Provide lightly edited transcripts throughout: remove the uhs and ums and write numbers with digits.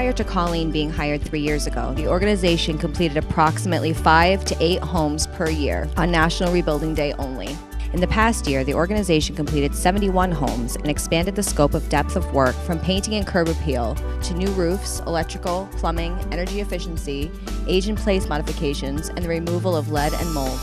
Prior to Colleen being hired 3 years ago, the organization completed approximately 5 to 8 homes per year on National Rebuilding Day only. In the past year, the organization completed 71 homes and expanded the scope of depth of work from painting and curb appeal to new roofs, electrical, plumbing, energy efficiency, age-in-place modifications, and the removal of lead and mold.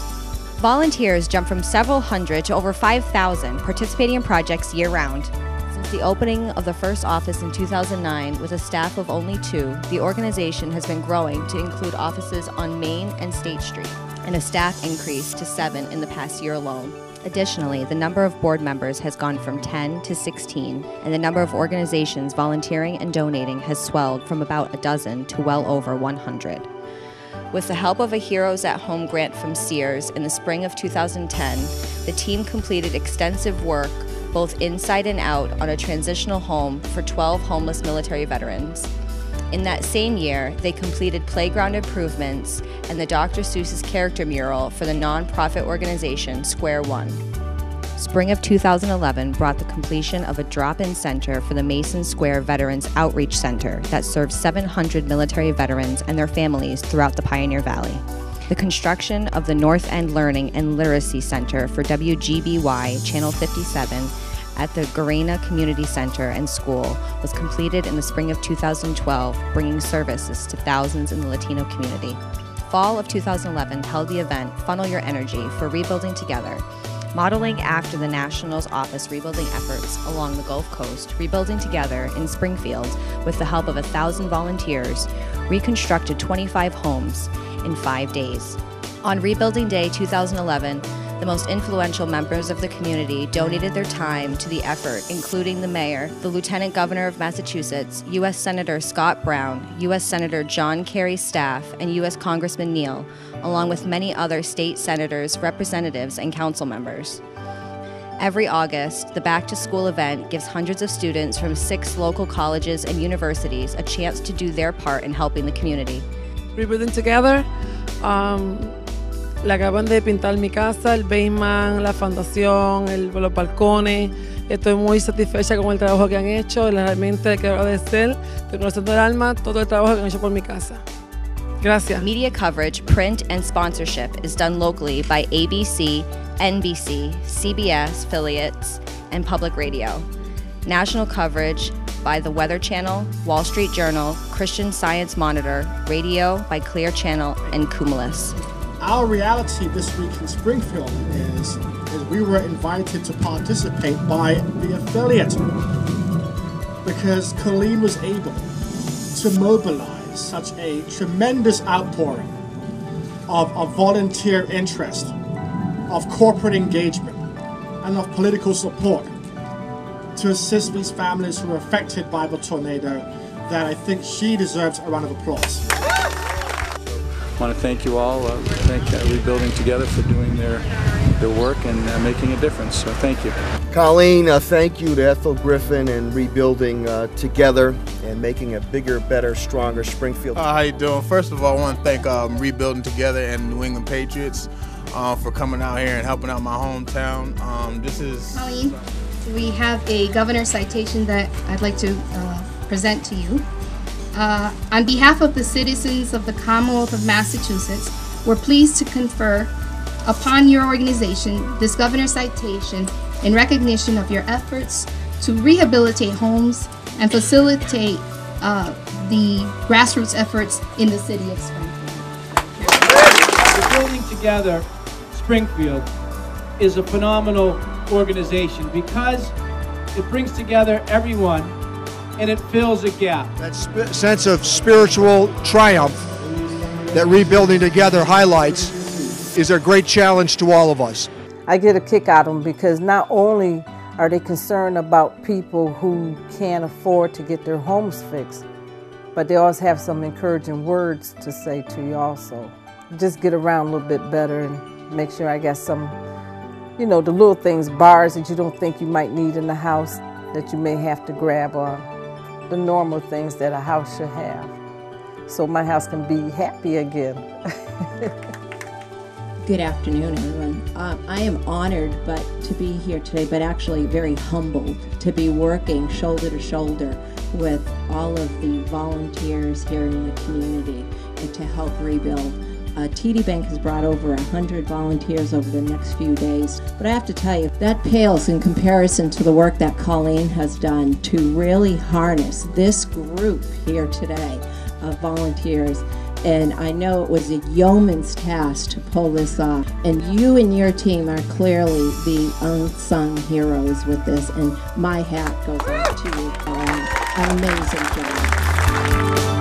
Volunteers jumped from several hundred to over 5,000, participating in projects year-round. Since the opening of the first office in 2009 with a staff of only 2, the organization has been growing to include offices on Main and State Street, and a staff increase to 7 in the past year alone. Additionally, the number of board members has gone from 10 to 16, and the number of organizations volunteering and donating has swelled from about a dozen to well over 100. With the help of a Heroes at Home grant from Sears in the spring of 2010, the team completed extensive work both inside and out on a transitional home for 12 homeless military veterans. In that same year, they completed playground improvements and the Dr. Seuss's character mural for the nonprofit organization Square One. Spring of 2011 brought the completion of a drop-in center for the Mason Square Veterans Outreach Center that serves 700 military veterans and their families throughout the Pioneer Valley. The construction of the North End Learning and Literacy Center for WGBY Channel 57 at the Garena Community Center and School was completed in the spring of 2012, bringing services to thousands in the Latino community. Fall of 2011 held the event Funnel Your Energy for Rebuilding Together, modeling after the Nationals Office rebuilding efforts along the Gulf Coast. Rebuilding Together in Springfield, with the help of 1,000 volunteers, reconstructed 25 homes in 5 days. On Rebuilding Day 2011, the most influential members of the community donated their time to the effort, including the mayor, the lieutenant governor of Massachusetts, U.S. Senator Scott Brown, U.S. Senator John Kerry's staff, and U.S. Congressman Neal, along with many other state senators, representatives, and council members. Every August, the Back to School event gives hundreds of students from 6 local colleges and universities a chance to do their part in helping the community. Rebuilding Together, le acaban de pintar mi casa, el basement, la fundación, los balcones. Estoy muy satisfecha con el trabajo que han hecho. Realmente quiero agradecer de corazón del alma todo el trabajo que han hecho por mi casa. Gracias. Media coverage, print, and sponsorship is done locally by ABC, NBC, CBS affiliates, and public radio. National coverage by the Weather Channel, Wall Street Journal, Christian Science Monitor, radio by Clear Channel, and Cumulus. Our reality this week in Springfield is we were invited to participate by the affiliate because Colleen was able to mobilize such a tremendous outpouring of volunteer interest, of corporate engagement, and of political support to assist these families who were affected by the tornado, that I think she deserves a round of applause. I want to thank you all, thank Rebuilding Together for doing their work and making a difference, so thank you. Colleen, thank you to Ethel Griffin and Rebuilding Together and making a bigger, better, stronger Springfield. How you doing? First of all, I want to thank Rebuilding Together and New England Patriots for coming out here and helping out my hometown. This is... Colleen, we have a governor's citation that I'd like to present to you. On behalf of the citizens of the Commonwealth of Massachusetts, we're pleased to confer upon your organization this governor's citation in recognition of your efforts to rehabilitate homes and facilitate the grassroots efforts in the city of Springfield. Rebuilding Together Springfield is a phenomenal organization because it brings together everyone and it fills a gap. That sense of spiritual triumph that Rebuilding Together highlights is a great challenge to all of us. I get a kick out of them because not only are they concerned about people who can't afford to get their homes fixed, but they always have some encouraging words to say to you also. Just get around a little bit better and make sure I got some, you know, the little things, bars that you don't think you might need in the house that you may have to grab on. The normal things that a house should have, so my house can be happy again. Good afternoon, everyone. I am honored to be here today, but actually very humbled to be working shoulder to shoulder with all of the volunteers here in the community and to help rebuild. TD Bank has brought over 100 volunteers over the next few days, but I have to tell you, that pales in comparison to the work that Colleen has done to really harness this group here today of volunteers. And I know it was a yeoman's task to pull this off. And you and your team are clearly the unsung heroes with this. And my hat goes off to you, Colleen. An amazing job.